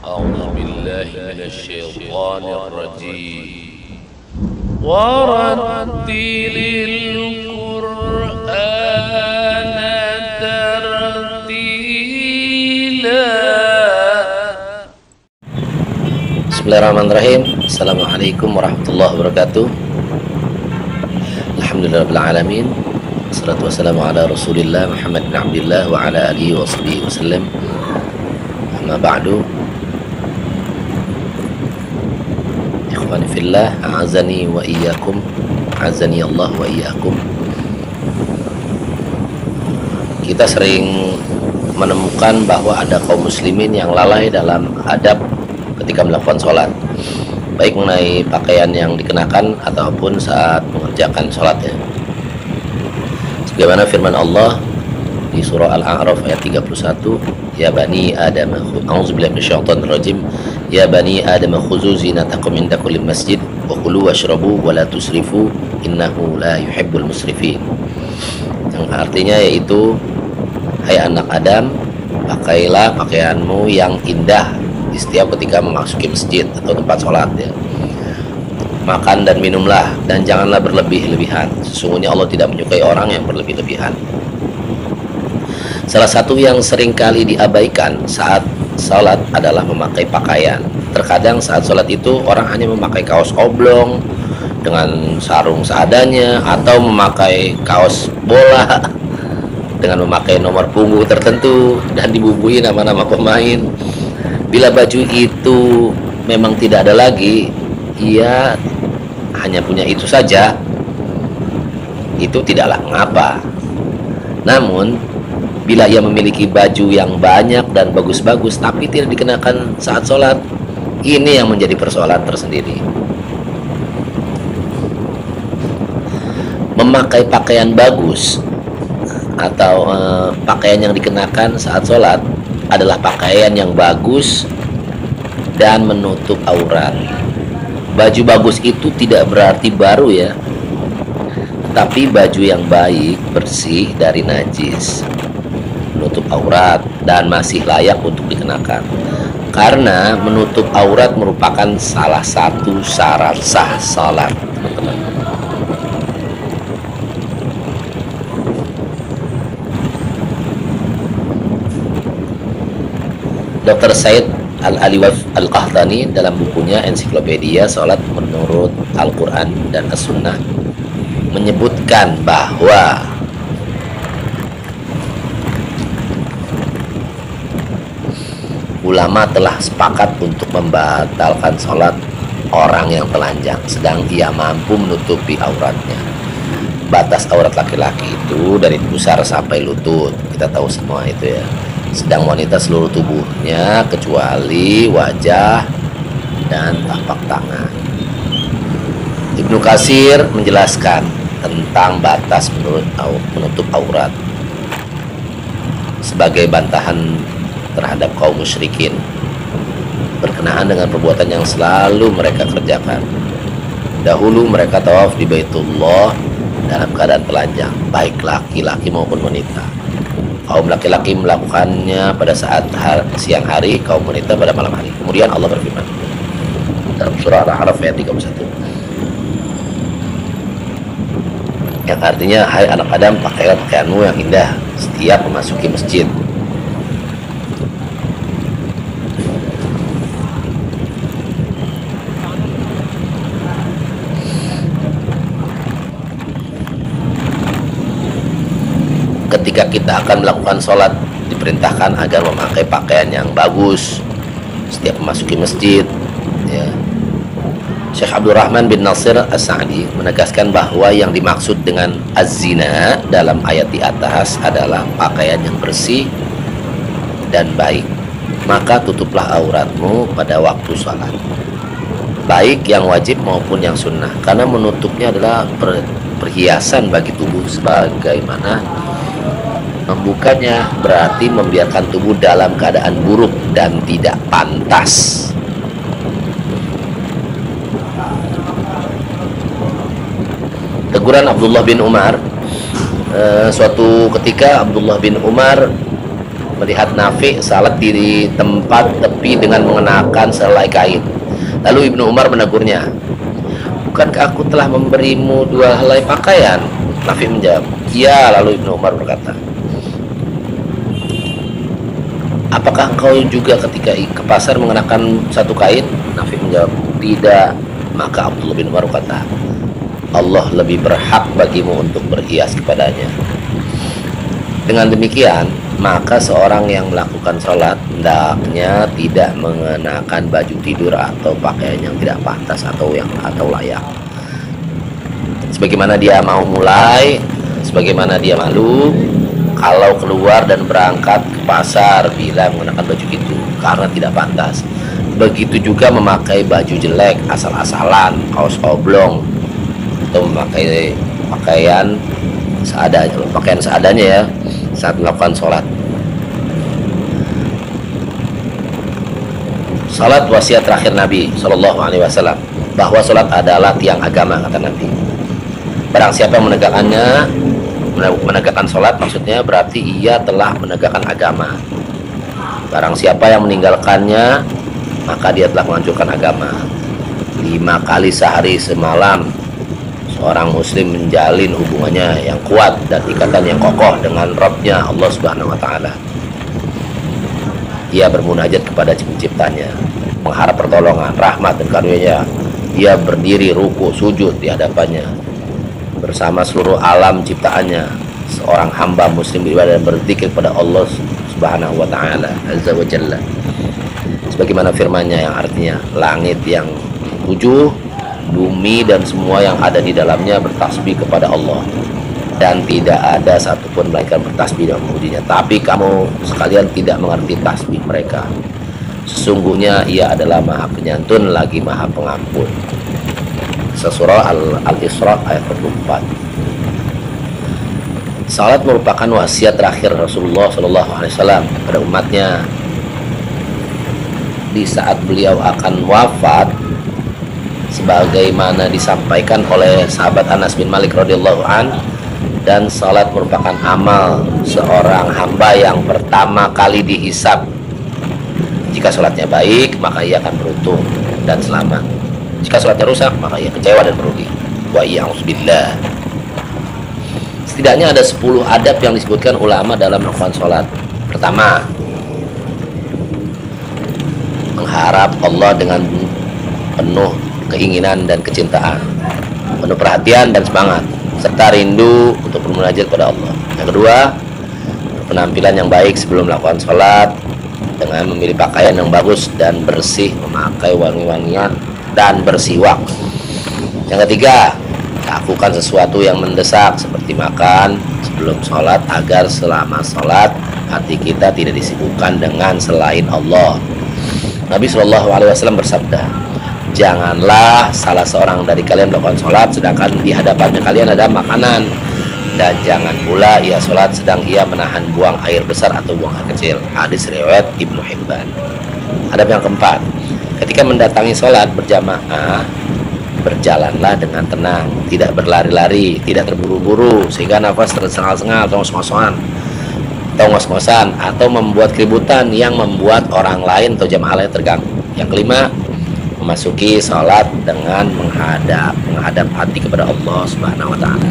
أعوذ بالله من الشيطان الرجيم ورتل القرآن ترتيلا. Bismillahirrahmanirrahim. Assalamualaikum warahmatullahi wabarakatuh. Alhamdulillahirabbil alamin. Wassalatu wassalamu ala Rasulillah Muhammad bin Abdillah wa ala alihi wa sahbihi wasallam. Amma ba'du. Ikhwani fillah, a'azani wa iyyakum. A'azani Allah wa iyyakum. Kita sering menemukan bahwa ada kaum muslimin yang lalai dalam adab ketika melakukan sholat, baik mengenai pakaian yang dikenakan ataupun saat mengerjakan sholatnya. Sebagaimana firman Allah di surah Al-A'raf ayat 31, ya bani Adam, a'udzubillahi minasyaitonir rajim, ya bani Adam khuzu zinatakum inda kulli masjid wa kulu washrabu wa la tusrifu innahu la yuhibbul musrifin. Yang artinya yaitu, hai anak Adam, pakailah pakaianmu yang indah di setiap ketika memasuki masjid atau tempat sholat, ya. Makan dan minumlah, dan janganlah berlebih-lebihan. Sesungguhnya Allah tidak menyukai orang yang berlebih-lebihan. Salah satu yang seringkali diabaikan saat sholat adalah memakai pakaian. Terkadang saat sholat itu orang hanya memakai kaos oblong dengan sarung seadanya, atau memakai kaos bola dengan memakai nomor punggung tertentu dan dibumbui nama-nama pemain. Bila baju itu memang tidak ada lagi, ia hanya punya itu saja, itu tidaklah mengapa. Namun bila ia memiliki baju yang banyak dan bagus-bagus tapi tidak dikenakan saat sholat, ini yang menjadi persoalan tersendiri. Memakai pakaian bagus atau pakaian yang dikenakan saat sholat adalah pakaian yang bagus dan menutup aurat. Baju bagus itu tidak berarti baru, ya, tapi baju yang baik, bersih dari najis, menutup aurat, dan masih layak untuk dikenakan. Karena menutup aurat merupakan salah satu syarat sah salat, teman-teman. Dr. Said Al-Aliwaf Al-Qahtani dalam bukunya Ensiklopedia Salat Menurut Al-Quran dan As-Sunnah menyebutkan bahwa ulama telah sepakat untuk membatalkan sholat orang yang telanjang sedang ia mampu menutupi auratnya. Batas aurat laki-laki itu dari pusar sampai lutut, kita tahu semua itu, ya. Sedang wanita seluruh tubuhnya kecuali wajah dan tapak tangan. Ibnu Katsir menjelaskan tentang batas menutup aurat sebagai bantahan terhadap kaum musyrikin berkenaan dengan perbuatan yang selalu mereka kerjakan. Dahulu mereka tawaf di Baitullah dalam keadaan telanjang, baik laki-laki maupun wanita. Kaum laki-laki melakukannya pada saat siang hari, kaum wanita pada malam hari. Kemudian Allah berfirman dalam surah Al-A'raf ayat 31, yang artinya, hai anak Adam, pakailah pakaianmu yang indah setiap memasuki masjid. Ketika kita akan melakukan sholat, diperintahkan agar memakai pakaian yang bagus setiap memasuki masjid, ya. Syekh Abdul Rahman bin Nasir As-Sa'di menegaskan bahwa yang dimaksud dengan az-zina dalam ayat di atas adalah pakaian yang bersih dan baik. Maka tutuplah auratmu pada waktu sholat, baik yang wajib maupun yang sunnah, karena menutupnya adalah perhiasan bagi tubuh, sebagaimana membukanya berarti membiarkan tubuh dalam keadaan buruk dan tidak pantas. Teguran Abdullah bin Umar, suatu ketika Abdullah bin Umar melihat Nafi salat di tempat tepi dengan mengenakan selai kain. Lalu Ibnu Umar menegurnya, bukankah aku telah memberimu 2 helai pakaian? Nafi menjawab, iya. Lalu Ibnu Umar berkata, apakah engkau juga ketika ke pasar mengenakan 1 kain? Nafi menjawab, tidak. Maka Abdullah bin Umar berkata, Allah lebih berhak bagimu untuk berhias kepadanya. Dengan demikian, maka seorang yang melakukan sholat hendaknya tidak mengenakan baju tidur atau pakaian yang tidak pantas atau layak. Sebagaimana dia mau mulai, sebagaimana dia malu kalau keluar dan berangkat ke pasar bila mengenakan baju itu karena tidak pantas. Begitu juga memakai baju jelek asal-asalan, kaos oblong, atau memakai pakaian seadanya ya saat melakukan sholat. Salat wasiat terakhir Nabi Shallallahu Alaihi Wasallam, bahwa salat adalah tiang agama, kata Nabi. Barang siapa yang menegakkan salat, maksudnya berarti ia telah menegakkan agama. Barang siapa yang meninggalkannya, maka dia telah menghancurkan agama. 5 kali sehari semalam seorang muslim menjalin hubungannya yang kuat dan ikatan yang kokoh dengan Rabb-nya Allah Subhanahu wa taala. Ia bermunajat kepada penciptanya, mengharap pertolongan, rahmat dan karunia-Nya. Ia berdiri ruku sujud di hadapannya bersama seluruh alam ciptaannya. Seorang hamba muslim beribadah dan berzikir kepada Allah Subhanahu wa taala azza wa jalla. Sebagaimana firman-Nya yang artinya, langit yang 7, bumi dan semua yang ada di dalamnya bertasbih kepada Allah, dan tidak ada satupun melainkan bertasbih dan memujinya. Tapi kamu sekalian tidak mengerti tasbih mereka. Sesungguhnya ia adalah maha penyantun lagi maha pengampun. Surah Al-Isra ayat 44. Salat merupakan wasiat terakhir Rasulullah SAW pada umatnya. Di saat beliau akan wafat, sebagaimana disampaikan oleh sahabat Anas bin Malik radhiyallahu an, dan salat merupakan amal seorang hamba yang pertama kali dihisab. Jika salatnya baik, maka ia akan beruntung dan selamat. Jika salatnya rusak, maka ia kecewa dan merugi. Wa iya'udzubillah. Setidaknya ada 10 adab yang disebutkan ulama dalam melakukan salat. Pertama, mengharap Allah dengan penuh keinginan dan kecintaan, penuh perhatian dan semangat, serta rindu untuk bermunajat kepada Allah. Yang kedua, penampilan yang baik sebelum melakukan sholat dengan memilih pakaian yang bagus dan bersih, memakai wangi-wangian dan bersiwak. Yang ketiga, lakukan sesuatu yang mendesak seperti makan sebelum sholat, agar selama sholat hati kita tidak disibukkan dengan selain Allah. Nabi Shallallahu Alaihi Wasallam bersabda, janganlah salah seorang dari kalian melakukan sholat sedangkan di hadapannya kalian ada makanan, dan jangan pula ia sholat sedang ia menahan buang air besar atau buang air kecil. Hadis riwayat Ibnu Hibban. Adab yang keempat, ketika mendatangi sholat berjamaah, berjalanlah dengan tenang, tidak berlari-lari, tidak terburu-buru sehingga nafas tersengal-sengal atau ngos-ngosan atau membuat keributan yang membuat orang lain atau jamaah lain terganggu. Yang kelima, memasuki sholat dengan menghadap hati kepada Allah Subhanahu wa taala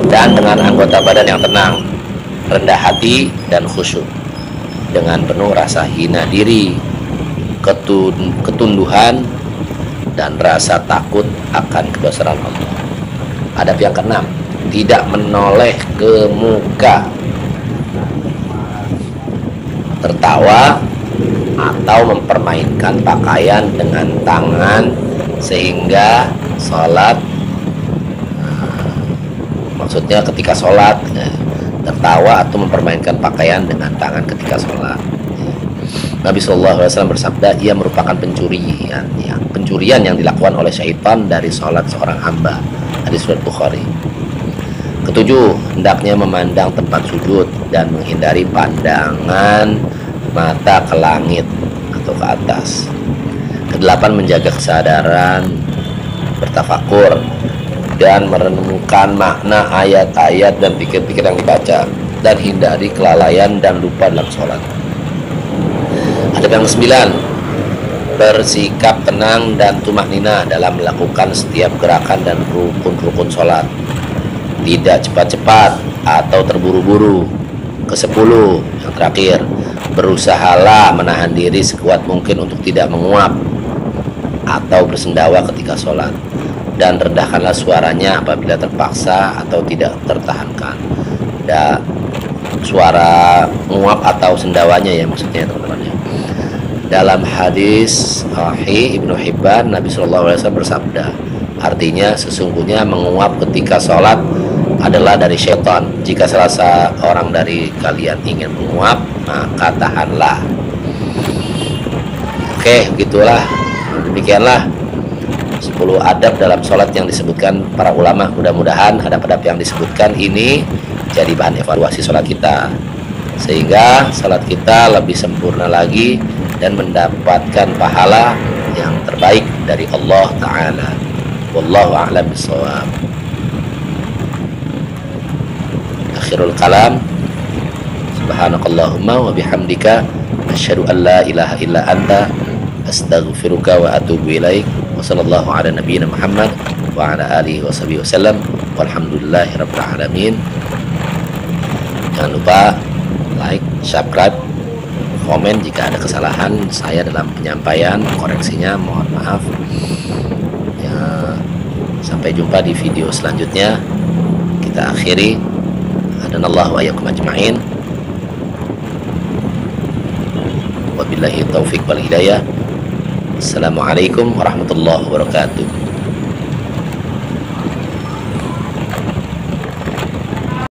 dan dengan anggota badan yang tenang, rendah hati dan khusyuk, dengan penuh rasa hina diri, ketunduhan dan rasa takut akan kebesaran Allah. Adab yang keenam, tidak menoleh ke muka, tertawa atau mempermainkan pakaian dengan tangan sehingga sholat, maksudnya ketika sholat tertawa atau mempermainkan pakaian dengan tangan ketika sholat. Nabi Shallallahu Alaihi Wasallam bersabda, ia merupakan pencurian yang dilakukan oleh syaitan dari sholat seorang hamba. Hadis riwayat Bukhari. Ketujuh, hendaknya memandang tempat sujud dan menghindari pandangan mata ke langit atau ke atas. Kedelapan, menjaga kesadaran, bertafakur dan merenungkan makna ayat-ayat dan pikir-pikir yang dibaca. dan hindari kelalaian dan lupa dalam sholat. Adab yang ke-9, bersikap tenang dan tumaknina dalam melakukan setiap gerakan dan rukun-rukun sholat. Tidak cepat-cepat atau terburu-buru. Ke-10, yang terakhir, berusahalah menahan diri sekuat mungkin untuk tidak menguap atau bersendawa ketika sholat, dan rendahkanlah suaranya apabila terpaksa atau tidak tertahankan. Suara menguap atau sendawanya ya maksudnya teman-teman ya. Dalam hadis Sahih Ibnu Hibban, Nabi SAW bersabda, artinya sesungguhnya menguap ketika sholat adalah dari syaitan. Jika salah seorang dari kalian ingin menguap, maka tahanlah. Oke, begitulah. Demikianlah 10 adab dalam sholat yang disebutkan para ulama. Mudah-mudahan adab-adab yang disebutkan ini jadi bahan evaluasi sholat kita, sehingga sholat kita lebih sempurna lagi dan mendapatkan pahala yang terbaik dari Allah Ta'ala. Wallahu a'lam bishawab. Akhirul kalam, subhanakallahumma wa bihamdika asyhadu an la ilaha illa anta astaghfiruka wa atubu ilaik. Wa sallallahu ala nabiyyina Muhammad wa ala alihi wa sahbihi wasallam walhamdulillahi rabbil alamin. Jangan lupa like, subscribe, komen jika ada kesalahan saya dalam penyampaian, koreksinya mohon maaf ya. Sampai jumpa di video selanjutnya. Kita akhiri, hadanallahu wa iyyakum ajma'in, wabillahi taufiq wal hidayah. Assalamualaikum warahmatullahi wabarakatuh.